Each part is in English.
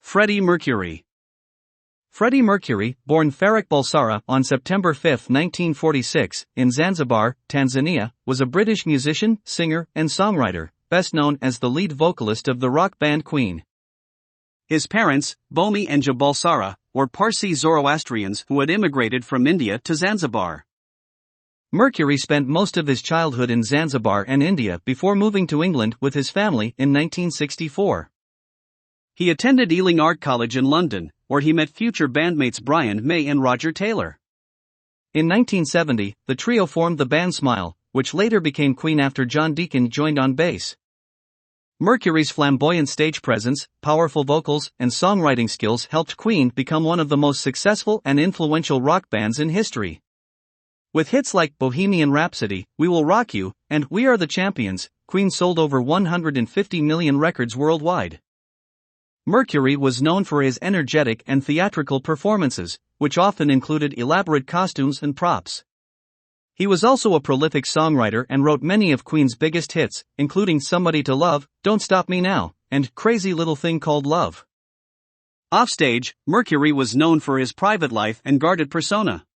Freddie Mercury. Freddie Mercury, born Farrokh Bulsara on September 5, 1946, in Zanzibar, Tanzania, was a British musician, singer, and songwriter, best known as the lead vocalist of the rock band Queen. His parents, Bomi and Bulsara, were Parsi Zoroastrians who had immigrated from India to Zanzibar. Mercury spent most of his childhood in Zanzibar and India before moving to England with his family in 1964. He attended Ealing Art College in London, where he met future bandmates Brian May and Roger Taylor. In 1970, the trio formed the band Smile, which later became Queen after John Deacon joined on bass. Mercury's flamboyant stage presence, powerful vocals, and songwriting skills helped Queen become one of the most successful and influential rock bands in history. With hits like Bohemian Rhapsody, We Will Rock You, and We Are the Champions, Queen sold over 150 million records worldwide. Mercury was known for his energetic and theatrical performances, which often included elaborate costumes and props. He was also a prolific songwriter and wrote many of Queen's biggest hits, including Somebody to Love, Don't Stop Me Now, and Crazy Little Thing Called Love. Offstage, Mercury was known for his private life and guarded persona.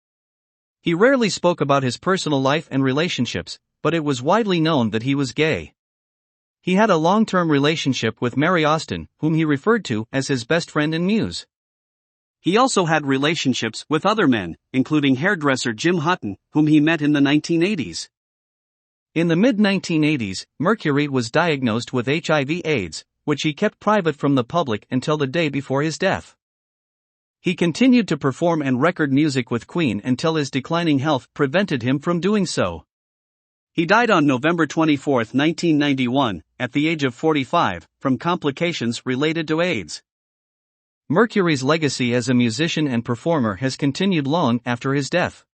He rarely spoke about his personal life and relationships, but it was widely known that he was gay. He had a long-term relationship with Mary Austin, whom he referred to as his best friend and muse. He also had relationships with other men, including hairdresser Jim Hutton, whom he met in the 1980s. In the mid-1980s, Mercury was diagnosed with HIV/AIDS, which he kept private from the public until the day before his death. He continued to perform and record music with Queen until his declining health prevented him from doing so. He died on November 24, 1991, at the age of 45, from complications related to AIDS. Mercury's legacy as a musician and performer has continued long after his death.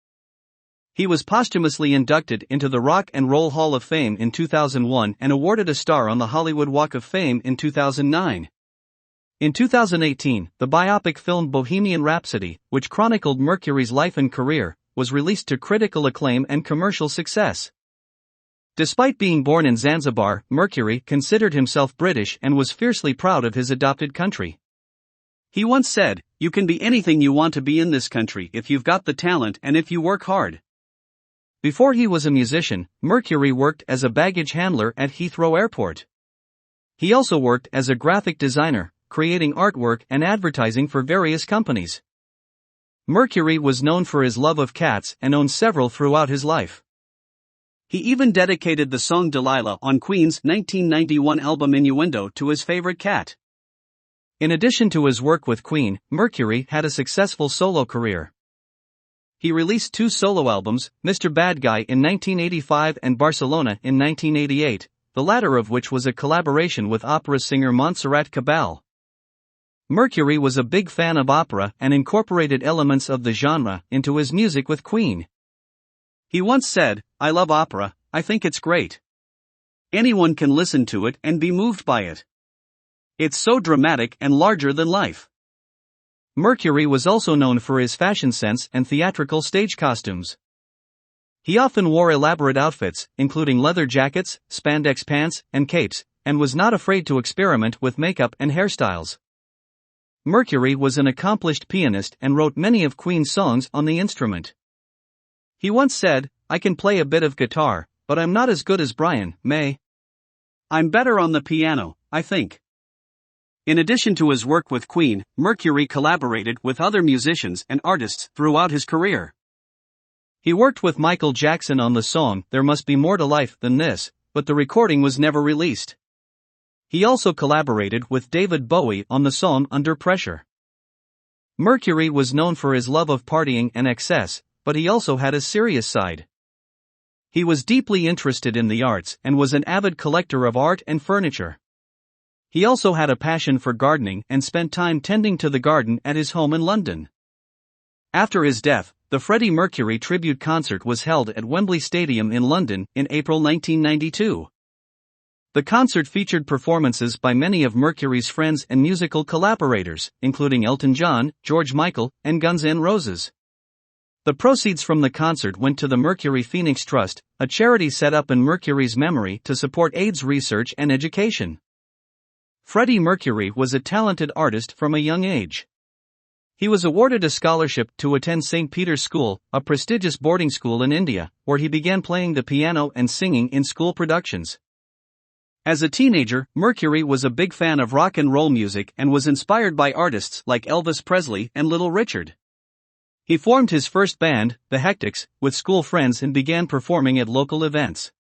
He was posthumously inducted into the Rock and Roll Hall of Fame in 2001 and awarded a star on the Hollywood Walk of Fame in 2009. In 2018, the biopic film Bohemian Rhapsody, which chronicled Mercury's life and career, was released to critical acclaim and commercial success. Despite being born in Zanzibar, Mercury considered himself British and was fiercely proud of his adopted country. He once said, "You can be anything you want to be in this country if you've got the talent and if you work hard." Before he was a musician, Mercury worked as a baggage handler at Heathrow Airport. He also worked as a graphic designer, creating artwork and advertising for various companies. Mercury was known for his love of cats and owned several throughout his life. He even dedicated the song Delilah on Queen's 1991 album Innuendo to his favorite cat. In addition to his work with Queen, Mercury had a successful solo career. He released 2 solo albums, Mr. Bad Guy in 1985 and Barcelona in 1988, the latter of which was a collaboration with opera singer Montserrat Cabal. Mercury was a big fan of opera and incorporated elements of the genre into his music with Queen. He once said, "I love opera, I think it's great. Anyone can listen to it and be moved by it. It's so dramatic and larger than life." Mercury was also known for his fashion sense and theatrical stage costumes. He often wore elaborate outfits, including leather jackets, spandex pants, and capes, and was not afraid to experiment with makeup and hairstyles. Mercury was an accomplished pianist and wrote many of Queen's songs on the instrument. He once said, "I can play a bit of guitar, but I'm not as good as Brian May. I'm better on the piano, I think." In addition to his work with Queen, Mercury collaborated with other musicians and artists throughout his career. He worked with Michael Jackson on the song There Must Be More to Life Than This, but the recording was never released. He also collaborated with David Bowie on the song Under Pressure. Mercury was known for his love of partying and excess, but he also had a serious side. He was deeply interested in the arts and was an avid collector of art and furniture. He also had a passion for gardening and spent time tending to the garden at his home in London. After his death, the Freddie Mercury tribute concert was held at Wembley Stadium in London in April 1992. The concert featured performances by many of Mercury's friends and musical collaborators, including Elton John, George Michael, and Guns N' Roses. The proceeds from the concert went to the Mercury Phoenix Trust, a charity set up in Mercury's memory to support AIDS research and education. Freddie Mercury was a talented artist from a young age. He was awarded a scholarship to attend St. Peter's School, a prestigious boarding school in India, where he began playing the piano and singing in school productions. As a teenager, Mercury was a big fan of rock and roll music and was inspired by artists like Elvis Presley and Little Richard. He formed his first band, the Hectics, with school friends and began performing at local events.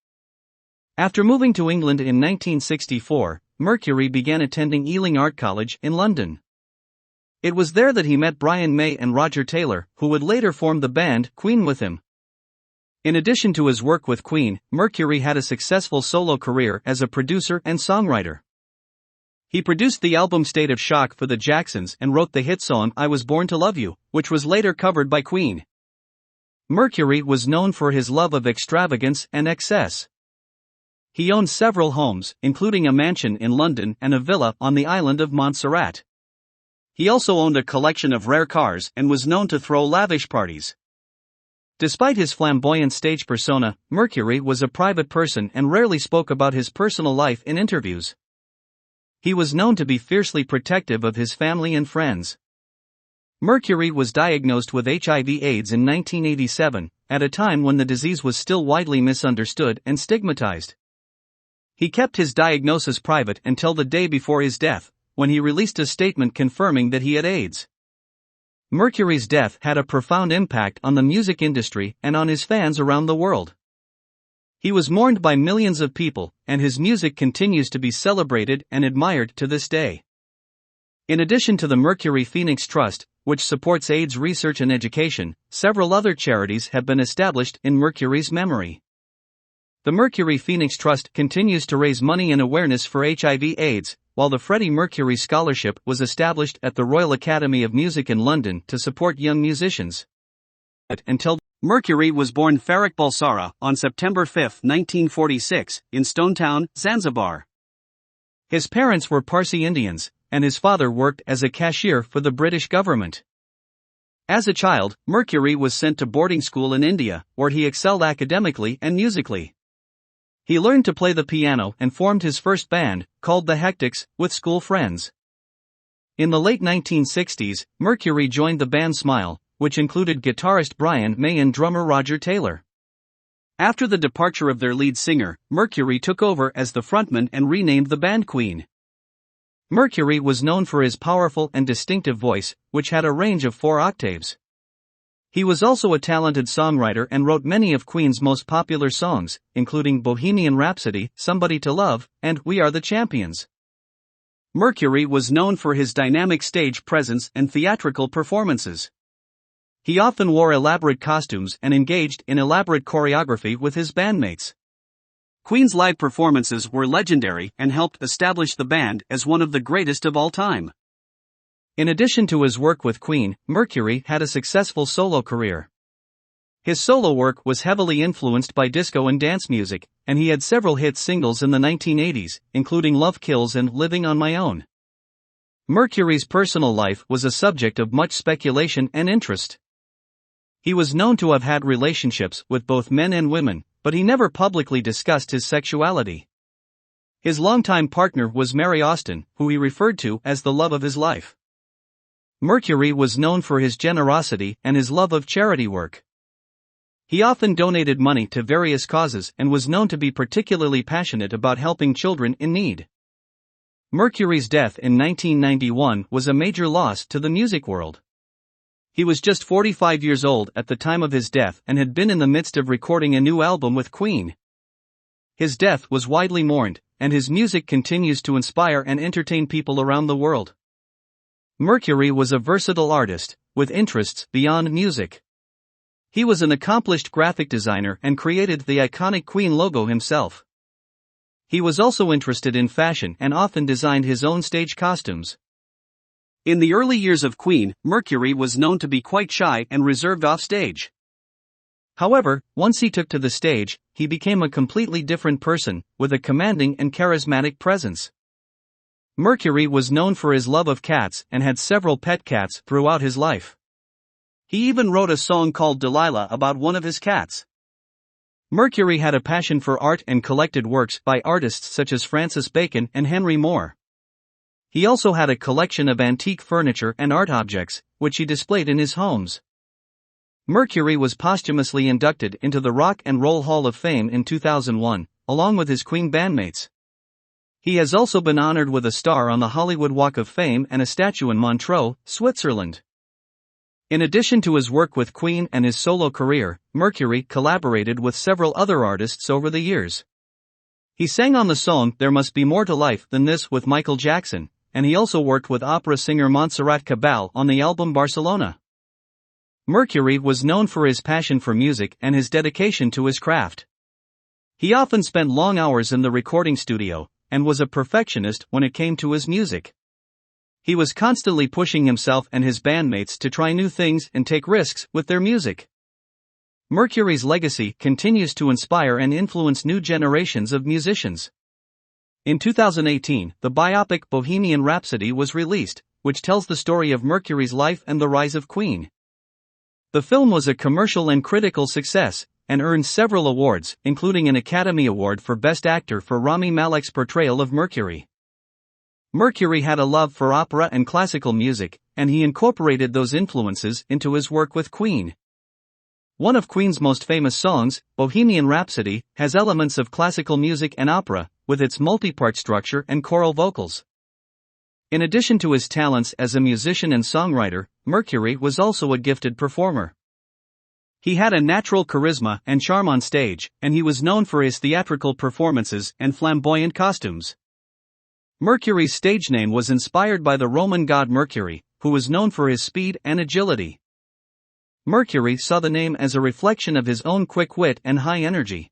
After moving to England in 1964, Mercury began attending Ealing Art College in London. It was there that he met Brian May and Roger Taylor, who would later form the band Queen with him. In addition to his work with Queen, Mercury had a successful solo career as a producer and songwriter. He produced the album State of Shock for the Jacksons and wrote the hit song I Was Born to Love You, which was later covered by Queen. Mercury was known for his love of extravagance and excess. He owned several homes, including a mansion in London and a villa on the island of Montserrat. He also owned a collection of rare cars and was known to throw lavish parties. Despite his flamboyant stage persona, Mercury was a private person and rarely spoke about his personal life in interviews. He was known to be fiercely protective of his family and friends. Mercury was diagnosed with HIV/AIDS in 1987, at a time when the disease was still widely misunderstood and stigmatized. He kept his diagnosis private until the day before his death, when he released a statement confirming that he had AIDS. Mercury's death had a profound impact on the music industry and on his fans around the world. He was mourned by millions of people, and his music continues to be celebrated and admired to this day. In addition to the Mercury Phoenix Trust, which supports AIDS research and education, several other charities have been established in Mercury's memory. The Mercury Phoenix Trust continues to raise money and awareness for HIV/AIDS, while the Freddie Mercury Scholarship was established at the Royal Academy of Music in London to support young musicians. Until Mercury was born Farrokh Bulsara on September 5, 1946, in Stone Town, Zanzibar. His parents were Parsi Indians, and his father worked as a cashier for the British government. As a child, Mercury was sent to boarding school in India, where he excelled academically and musically. He learned to play the piano and formed his first band, called the Hectics, with school friends. In the late 1960s, Mercury joined the band Smile, which included guitarist Brian May and drummer Roger Taylor. After the departure of their lead singer, Mercury took over as the frontman and renamed the band Queen. Mercury was known for his powerful and distinctive voice, which had a range of 4 octaves. He was also a talented songwriter and wrote many of Queen's most popular songs, including Bohemian Rhapsody, Somebody to Love, and We Are the Champions. Mercury was known for his dynamic stage presence and theatrical performances. He often wore elaborate costumes and engaged in elaborate choreography with his bandmates. Queen's live performances were legendary and helped establish the band as one of the greatest of all time. In addition to his work with Queen, Mercury had a successful solo career. His solo work was heavily influenced by disco and dance music, and he had several hit singles in the 1980s, including Love Kills and Living on My Own. Mercury's personal life was a subject of much speculation and interest. He was known to have had relationships with both men and women, but he never publicly discussed his sexuality. His longtime partner was Mary Austin, who he referred to as the love of his life. Mercury was known for his generosity and his love of charity work. He often donated money to various causes and was known to be particularly passionate about helping children in need. Mercury's death in 1991 was a major loss to the music world. He was just 45 years old at the time of his death and had been in the midst of recording a new album with Queen. His death was widely mourned, and his music continues to inspire and entertain people around the world. Mercury was a versatile artist, with interests beyond music. He was an accomplished graphic designer and created the iconic Queen logo himself. He was also interested in fashion and often designed his own stage costumes. In the early years of Queen, Mercury was known to be quite shy and reserved offstage. However, once he took to the stage, he became a completely different person, with a commanding and charismatic presence. Mercury was known for his love of cats and had several pet cats throughout his life. He even wrote a song called Delilah about one of his cats. Mercury had a passion for art and collected works by artists such as Francis Bacon and Henry Moore. He also had a collection of antique furniture and art objects, which he displayed in his homes. Mercury was posthumously inducted into the Rock and Roll Hall of Fame in 2001, along with his Queen bandmates. He has also been honored with a star on the Hollywood Walk of Fame and a statue in Montreux, Switzerland. In addition to his work with Queen and his solo career, Mercury collaborated with several other artists over the years. He sang on the song There Must Be More to Life Than This with Michael Jackson, and he also worked with opera singer Montserrat Cabal on the album Barcelona. Mercury was known for his passion for music and his dedication to his craft. He often spent long hours in the recording studio, and was a perfectionist when it came to his music. He was constantly pushing himself and his bandmates to try new things and take risks with their music. Mercury's legacy continues to inspire and influence new generations of musicians. In 2018, the biopic Bohemian Rhapsody was released, which tells the story of Mercury's life and the rise of Queen. The film was a commercial and critical success, and earned several awards, including an Academy Award for Best Actor for Rami Malek's portrayal of Mercury. Mercury had a love for opera and classical music, and he incorporated those influences into his work with Queen. One of Queen's most famous songs, Bohemian Rhapsody, has elements of classical music and opera, with its multi-part structure and choral vocals. In addition to his talents as a musician and songwriter, Mercury was also a gifted performer. He had a natural charisma and charm on stage, and he was known for his theatrical performances and flamboyant costumes. Mercury's stage name was inspired by the Roman god Mercury, who was known for his speed and agility. Mercury saw the name as a reflection of his own quick wit and high energy.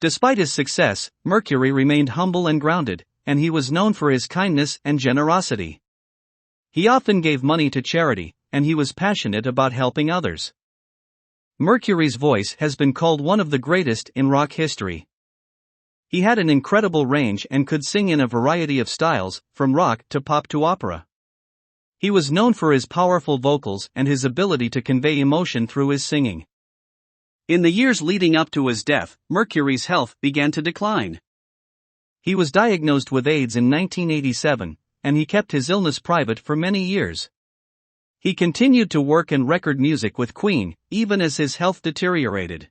Despite his success, Mercury remained humble and grounded, and he was known for his kindness and generosity. He often gave money to charity, and he was passionate about helping others. Mercury's voice has been called one of the greatest in rock history. He had an incredible range and could sing in a variety of styles, from rock to pop to opera. He was known for his powerful vocals and his ability to convey emotion through his singing. In the years leading up to his death, Mercury's health began to decline. He was diagnosed with AIDS in 1987, and he kept his illness private for many years. He continued to work and record music with Queen, even as his health deteriorated.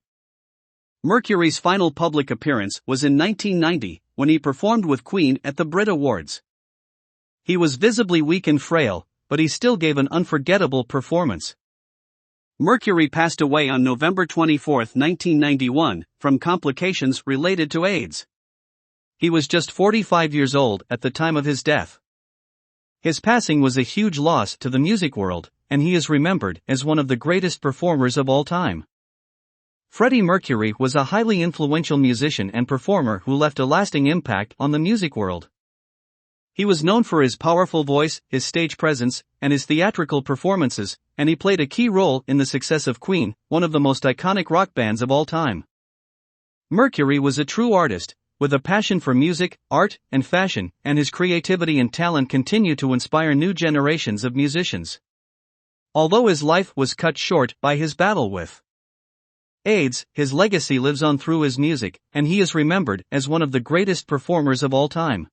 Mercury's final public appearance was in 1990, when he performed with Queen at the Brit Awards. He was visibly weak and frail, but he still gave an unforgettable performance. Mercury passed away on November 24, 1991, from complications related to AIDS. He was just 45 years old at the time of his death. His passing was a huge loss to the music world, and he is remembered as one of the greatest performers of all time. Freddie Mercury was a highly influential musician and performer who left a lasting impact on the music world. He was known for his powerful voice, his stage presence, and his theatrical performances, and he played a key role in the success of Queen, one of the most iconic rock bands of all time. Mercury was a true artist, with a passion for music, art, and fashion, and his creativity and talent continue to inspire new generations of musicians. Although his life was cut short by his battle with AIDS, his legacy lives on through his music, and he is remembered as one of the greatest performers of all time.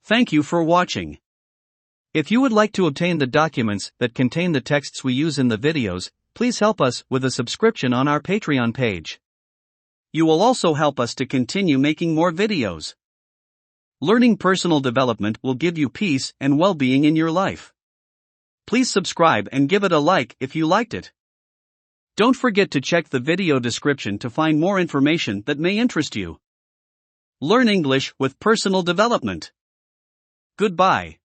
Thank you for watching. If you would like to obtain the documents that contain the texts we use in the videos, please help us with a subscription on our Patreon page. You will also help us to continue making more videos. Learning personal development will give you peace and well-being in your life. Please subscribe and give it a like if you liked it. Don't forget to check the video description to find more information that may interest you. Learn English with personal development. Goodbye.